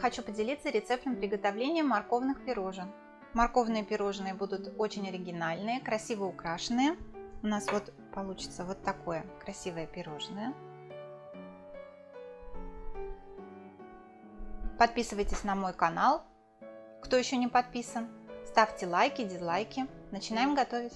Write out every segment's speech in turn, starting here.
хочу поделиться рецептом приготовления морковных пирожен. Морковные пирожные будут очень оригинальные, красиво украшенные. У нас вот получится вот такое красивое пирожное. Подписывайтесь на мой канал, кто еще не подписан. Ставьте лайки, дизлайки. Начинаем готовить.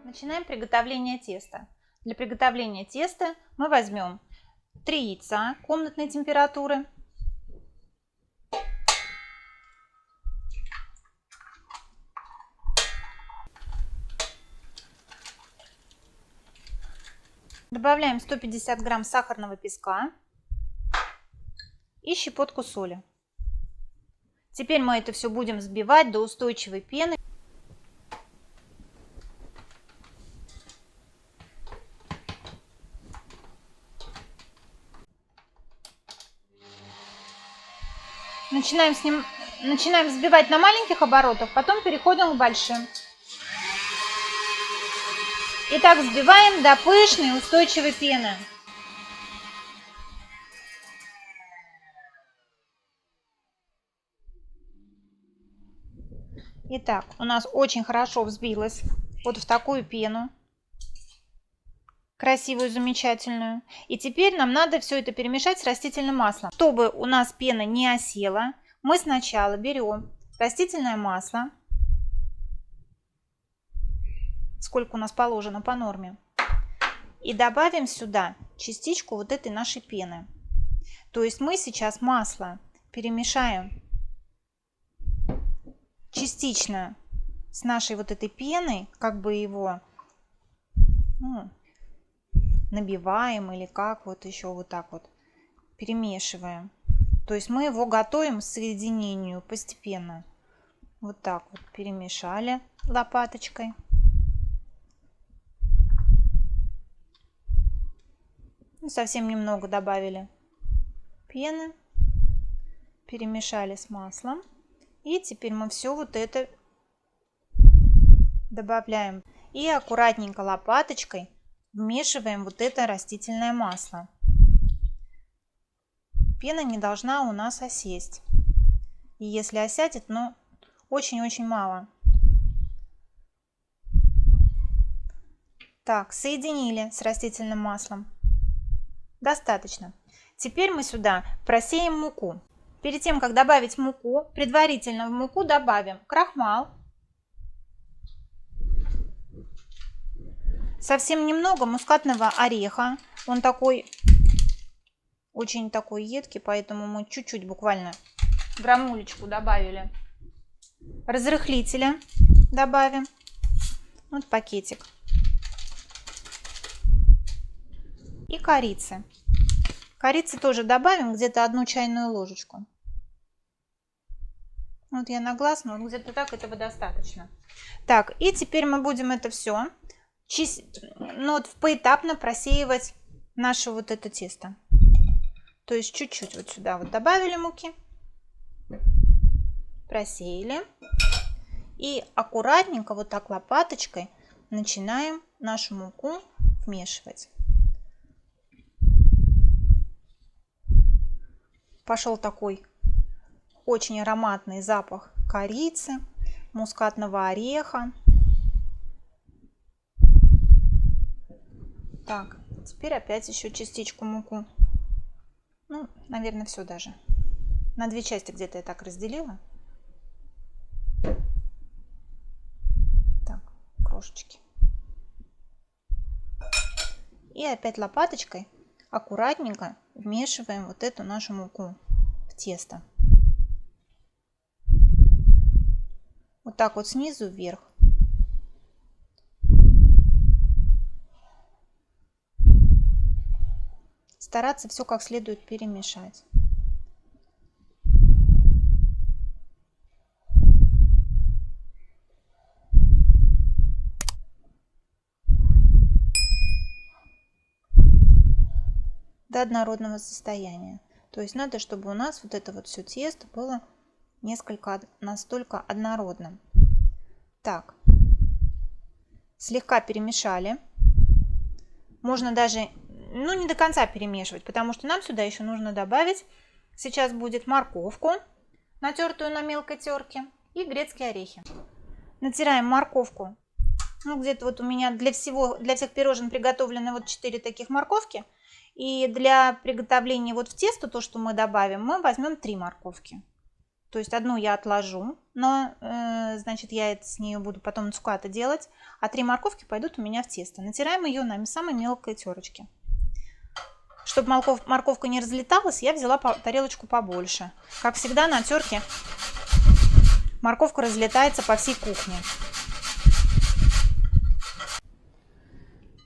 Начинаем приготовление теста. Для приготовления теста мы возьмем 3 яйца комнатной температуры, добавляем 150 грамм сахарного песка и щепотку соли. Теперь мы это все будем взбивать до устойчивой пены. Начинаем взбивать на маленьких оборотах, потом переходим к большим. И так взбиваем до пышной устойчивой пены. Итак, у нас очень хорошо взбилось вот в такую пену. Красивую, замечательную. И теперь нам надо все это перемешать с растительным маслом. Чтобы у нас пена не осела, мы сначала берем растительное масло, сколько у нас положено по норме, и добавим сюда частичку вот этой нашей пены. То есть мы сейчас масло перемешаем частично с нашей вот этой пеной, как бы его набиваем или как вот еще вот так вот перемешиваем. То есть мы его готовим к соединению постепенно. Вот так вот перемешали лопаточкой. Совсем немного добавили пены, перемешали с маслом. И теперь мы все вот это добавляем. И аккуратненько лопаточкой вмешиваем вот это растительное масло. Пена не должна у нас осесть. И если осядет, но очень-очень мало. Так, соединили с растительным маслом. Достаточно. Теперь мы сюда просеем муку. Перед тем, как добавить муку, предварительно в муку добавим крахмал. Совсем немного мускатного ореха. Он такой, очень такой едкий, поэтому мы чуть-чуть, буквально грамулечку добавили. Разрыхлителя добавим. Вот пакетик. И корицы. Корицы тоже добавим где-то 1 чайную ложечку. Вот я на глаз, но где-то так этого достаточно. Так, и теперь мы будем это все поэтапно просеивать наше вот это тесто. То есть чуть-чуть вот сюда вот добавили муки, просеяли и аккуратненько вот так лопаточкой начинаем нашу муку вмешивать. Пошел такой очень ароматный запах корицы, мускатного ореха. Так, теперь опять еще частичку муку. Наверное, все даже. На 2 части где-то я так разделила. Так, крошечки. И опять лопаточкой аккуратненько вмешиваем вот эту нашу муку в тесто. Вот так вот снизу вверх. Стараться все как следует перемешать. До однородного состояния. То есть надо, чтобы у нас вот это вот все тесто было настолько однородным. Так, слегка перемешали. Можно даже, не до конца перемешивать, потому что нам сюда еще нужно добавить, сейчас будет морковку, натертую на мелкой терке, и грецкие орехи. Натираем морковку. Где-то вот у меня для всех пирожен приготовлены вот 4 таких морковки. И для приготовления вот в тесто, то, что мы добавим, мы возьмем 3 морковки. То есть одну я отложу, но, значит, я с нее буду потом цукаты делать, а 3 морковки пойдут у меня в тесто. Натираем ее на самой мелкой терочке. Чтобы морковка не разлеталась, я взяла тарелочку побольше. Как всегда, на терке морковка разлетается по всей кухне.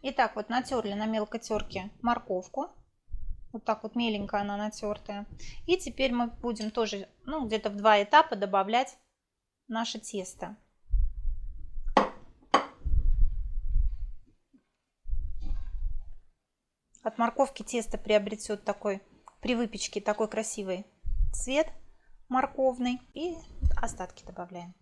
Итак, вот натерли на мелкой терке морковку. Вот так вот меленько она натертая. И теперь мы будем тоже, где-то в 2 этапа добавлять наше тесто. От морковки тесто приобретет такой, при выпечке, такой красивый цвет морковный. И остатки добавляем.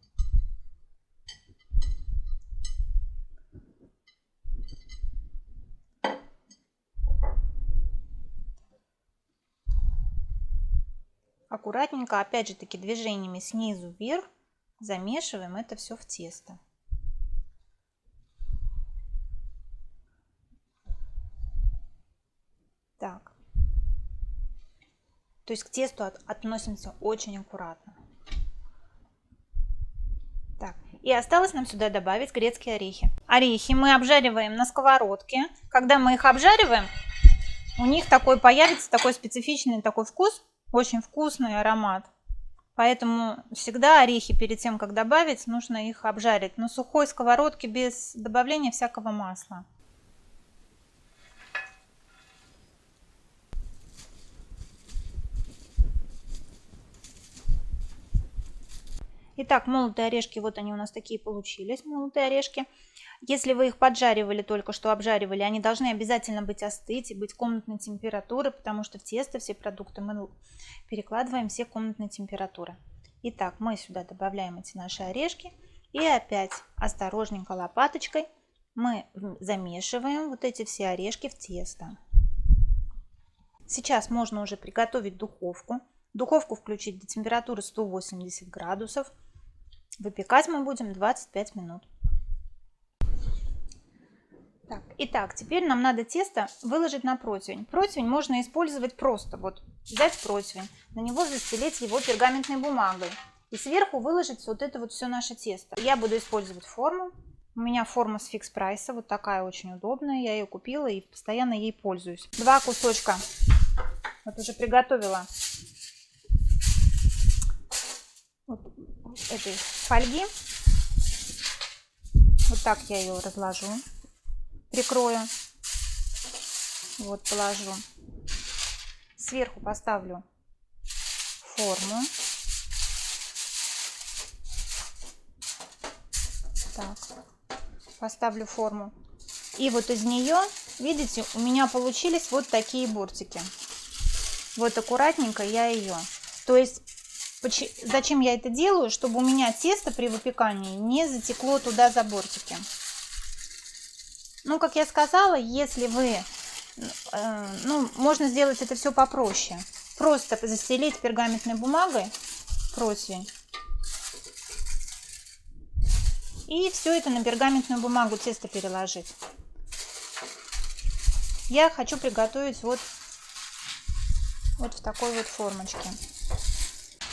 Аккуратненько, опять же таки, движениями снизу вверх замешиваем это все в тесто. Так. То есть к тесту относимся очень аккуратно. Так. И осталось нам сюда добавить грецкие орехи. Орехи мы обжариваем на сковородке. Когда мы их обжариваем, у них появится такой специфичный такой вкус. Очень вкусный аромат. Поэтому всегда орехи перед тем, как добавить, нужно их обжарить на сухой сковородке без добавления всякого масла. Итак, молотые орешки, вот они у нас такие получились, молотые орешки. Если вы их поджаривали, только что обжаривали, они должны обязательно быть остыть и быть комнатной температуры, потому что в тесто все продукты мы перекладываем все комнатной температуры. Итак, мы сюда добавляем эти наши орешки и опять осторожненько лопаточкой мы замешиваем вот эти все орешки в тесто. Сейчас можно уже приготовить духовку. Духовку включить до температуры 180 градусов. Выпекать мы будем 25 минут. Итак, теперь нам надо тесто выложить на противень. Противень можно использовать просто. Вот взять противень, на него застелить его пергаментной бумагой. И сверху выложить вот это вот все наше тесто. Я буду использовать форму. У меня форма с фикс прайса. Вот такая очень удобная. Я ее купила и постоянно ей пользуюсь. 2 кусочка. Вот уже приготовила вот этой фольги. Вот так я ее разложу. Прикрою. Вот положу. Сверху поставлю форму. Так. Поставлю форму. И вот из нее, видите, у меня получились вот такие бортики. Вот аккуратненько я ее. То есть, зачем я это делаю? Чтобы у меня тесто при выпекании не затекло туда за бортики. Как я сказала, если вы, можно сделать это все попроще. Просто застелить пергаментной бумагой противень. И все это на пергаментную бумагу тесто переложить. Я хочу приготовить вот в такой вот формочке.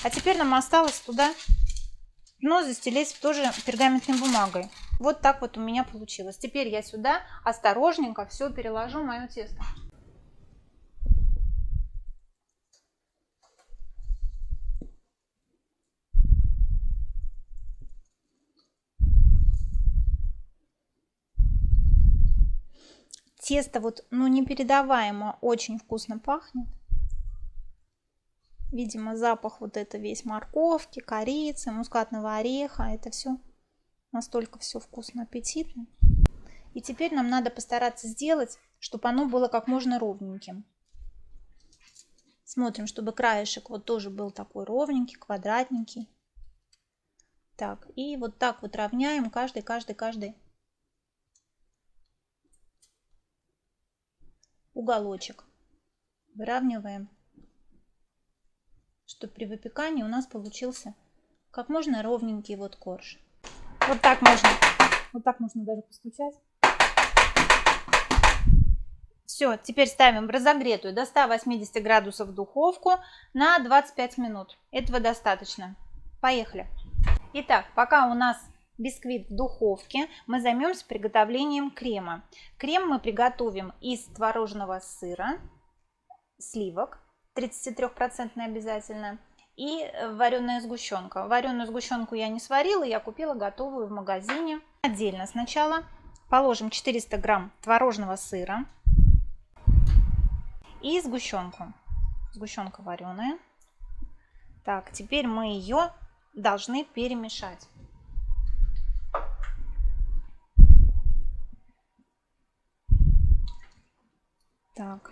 А теперь нам осталось туда дно застелить тоже пергаментной бумагой. Вот так вот у меня получилось. Теперь я сюда осторожненько все переложу мое тесто. Тесто непередаваемо очень вкусно пахнет. Видимо, запах вот это весь морковки, корицы, мускатного ореха. Это все настолько все вкусно, аппетитно. И теперь нам надо постараться сделать, чтобы оно было как можно ровненьким. Смотрим, чтобы краешек вот тоже был такой ровненький, квадратненький. Так, и вот так вот равняем каждый уголочек. Выравниваем, чтобы при выпекании у нас получился как можно ровненький вот корж. Вот так можно даже постучать. Все, теперь ставим в разогретую до 180 градусов духовку на 25 минут. Этого достаточно. Поехали. Итак, пока у нас бисквит в духовке, мы займемся приготовлением крема. Крем мы приготовим из творожного сыра, сливок, 33% обязательно, и вареная сгущенка. Вареную сгущенку я не сварила, я купила готовую в магазине. Отдельно сначала положим 400 грамм творожного сыра и сгущенку. Сгущенка вареная. Так, теперь мы ее должны перемешать. Так,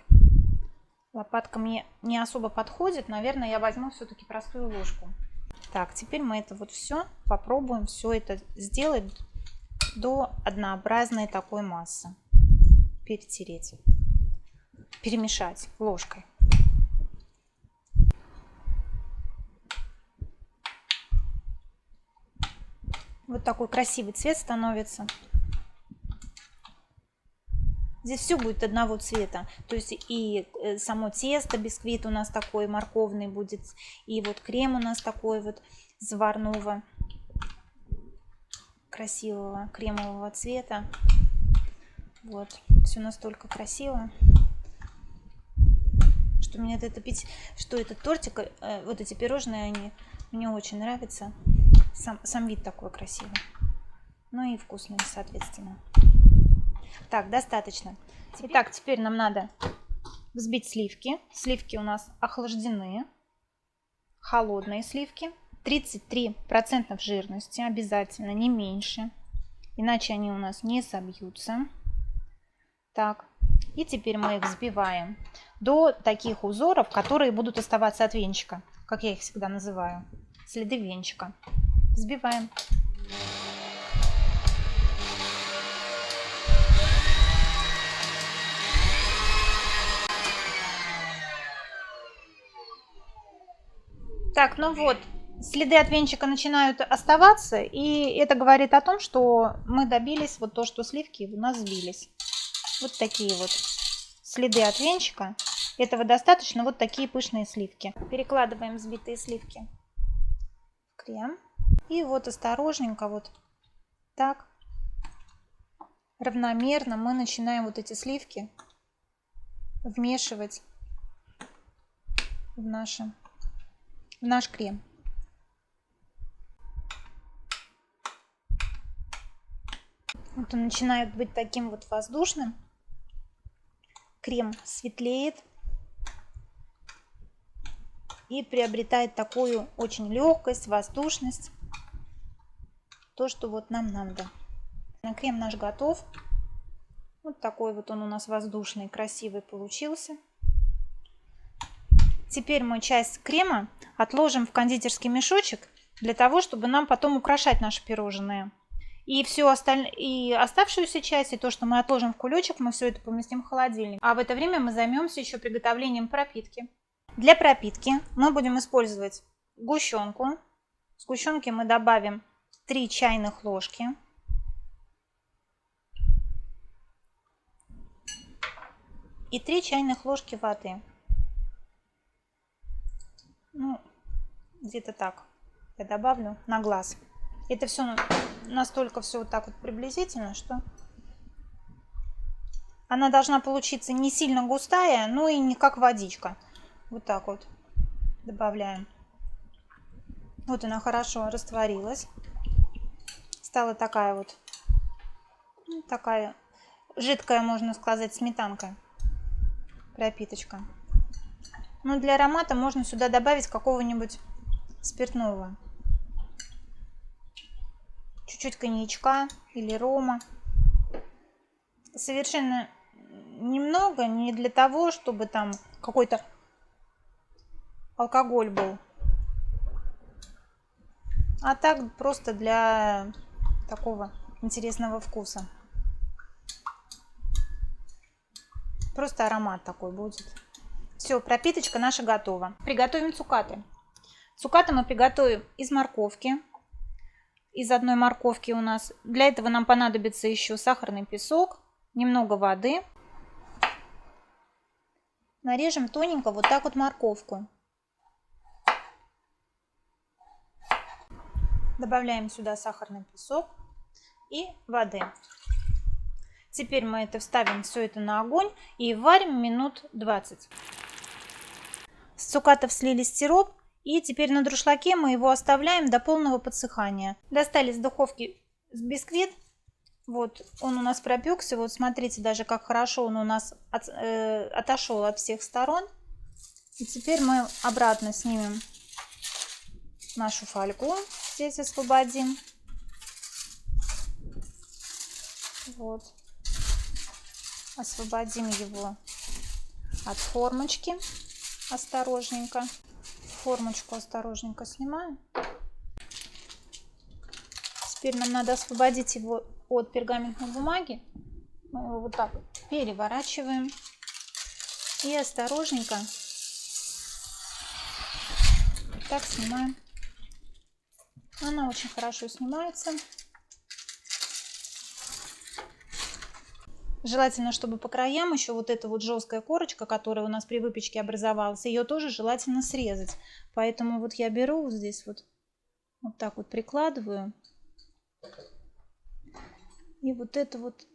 лопатка мне не особо подходит, наверное, я возьму все-таки простую ложку. Так, теперь мы это вот все попробуем все это сделать до однообразной такой массы. Перетереть, перемешать ложкой. Вот такой красивый цвет становится. Здесь все будет одного цвета. То есть и само тесто, бисквит у нас такой морковный будет. И вот крем у нас такой вот заварного, красивого кремового цвета. Вот. Все настолько красиво, что мне это пить, что этот тортик, вот эти пирожные, они мне очень нравятся. Сам вид такой красивый. Ну и вкусный, соответственно. Так, достаточно. Итак, теперь нам надо взбить сливки. Сливки у нас охлаждены. Холодные сливки. 33% жирности обязательно, не меньше. Иначе они у нас не собьются. Так, и теперь мы их взбиваем до таких узоров, которые будут оставаться от венчика, как я их всегда называю. Следы венчика. Взбиваем. Так, ну вот, следы от венчика начинают оставаться, и это говорит о том, что мы добились вот то, что сливки у нас взбились. Вот такие вот следы от венчика. Этого достаточно, вот такие пышные сливки. Перекладываем взбитые сливки в крем. И вот осторожненько вот так равномерно мы начинаем вот эти сливки вмешивать в наш крем. Вот он начинает быть таким вот воздушным. Крем светлеет и приобретает такую очень легкость, воздушность. То, что вот нам надо. Крем наш готов. Вот такой вот он у нас воздушный, красивый получился. Теперь мы часть крема отложим в кондитерский мешочек для того, чтобы нам потом украшать наши пирожные. И все остальное, и оставшуюся часть, и то, что мы отложим в кулечек, мы все это поместим в холодильник. А в это время мы займемся еще приготовлением пропитки. Для пропитки мы будем использовать сгущенку. В сгущенке мы добавим 3 чайных ложки. И 3 чайных ложки воды. Ну, где-то так я добавлю на глаз. Это все настолько все вот так вот приблизительно, что она должна получиться не сильно густая, но и не как водичка. Вот так вот добавляем. Вот она хорошо растворилась. Стала такая вот, такая жидкая, можно сказать, сметанка, пропиточка. Ну, для аромата можно сюда добавить какого-нибудь спиртного. Чуть-чуть коньячка или рома. Совершенно немного, не для того, чтобы там какой-то алкоголь был. А так просто для такого интересного вкуса. Просто аромат такой будет. Все, пропиточка наша готова. Приготовим цукаты. Цукаты мы приготовим из морковки. Из одной морковки у нас. Для этого нам понадобится еще сахарный песок, немного воды. Нарежем тоненько вот так вот морковку. Добавляем сюда сахарный песок и воды. Теперь мы это вставим все это на огонь и варим минут 20. С цукатов слили сироп. И теперь на друшлаке мы его оставляем до полного подсыхания. Достали из духовки бисквит. Вот он у нас пропекся. Вот смотрите, даже как хорошо он у нас отошел от всех сторон. И теперь мы обратно снимем нашу фольгу. Здесь освободим. Вот. Освободим его от формочки. Осторожненько. Формочку осторожненько снимаем. Теперь нам надо освободить его от пергаментной бумаги. Мы его вот так переворачиваем. И осторожненько так снимаем. Она очень хорошо снимается. Желательно, чтобы по краям еще вот эта вот жесткая корочка, которая у нас при выпечке образовалась, ее тоже желательно срезать. Поэтому вот я беру вот здесь вот так вот прикладываю. И вот эту вот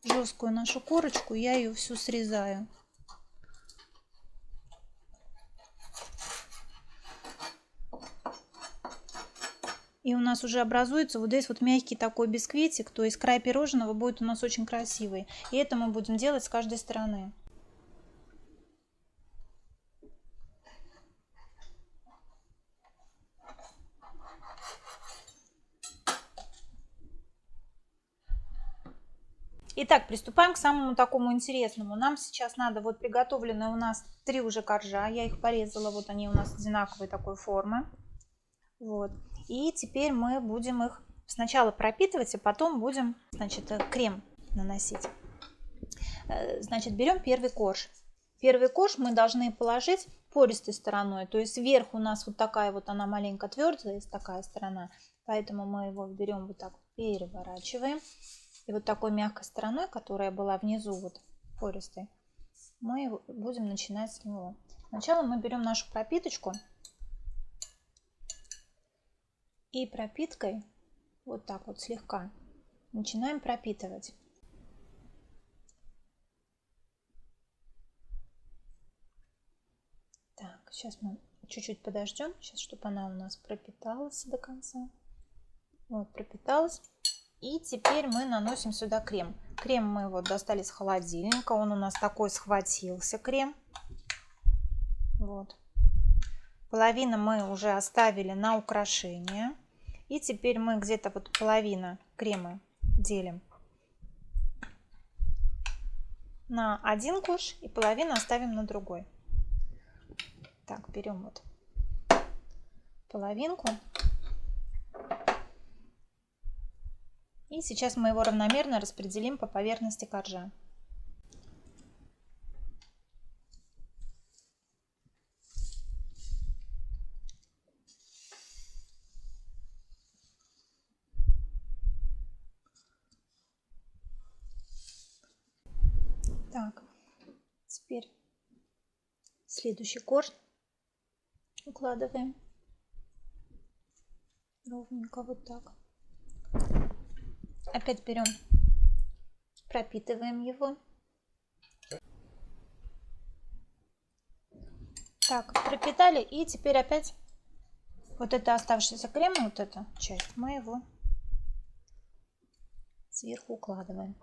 жесткую нашу корочку я ее всю срезаю. И у нас уже образуется вот здесь вот мягкий такой бисквитик, то есть край пирожного будет у нас очень красивый. И это мы будем делать с каждой стороны. Итак, приступаем к самому такому интересному. Нам сейчас надо, вот приготовленные у нас 3 уже коржа. Я их порезала, вот они у нас одинаковой такой формы. Вот. И теперь мы будем их сначала пропитывать, а потом будем, значит, крем наносить. Значит, берем первый корж. Первый корж мы должны положить пористой стороной. То есть вверх у нас вот такая вот, она маленько твердая, есть такая сторона. Поэтому мы его берем вот так, переворачиваем. И вот такой мягкой стороной, которая была внизу вот пористой, мы будем начинать с него. Сначала мы берем нашу пропиточку. И пропиткой вот так вот слегка начинаем пропитывать. Так, сейчас мы чуть-чуть подождем, сейчас, чтобы она у нас пропиталась до конца. Вот, пропиталась. И теперь мы наносим сюда крем. Крем мы вот достали из холодильника, он у нас такой схватился крем. Вот. Половину мы уже оставили на украшение. И теперь мы где-то вот половину крема делим на один корж и половину оставим на другой. Так, берем вот половинку. И сейчас мы его равномерно распределим по поверхности коржа. Так, теперь следующий корж укладываем ровненько вот так. Опять берем, пропитываем его. Так, пропитали, и теперь опять вот это оставшийся крем, вот эта часть, мы его сверху укладываем.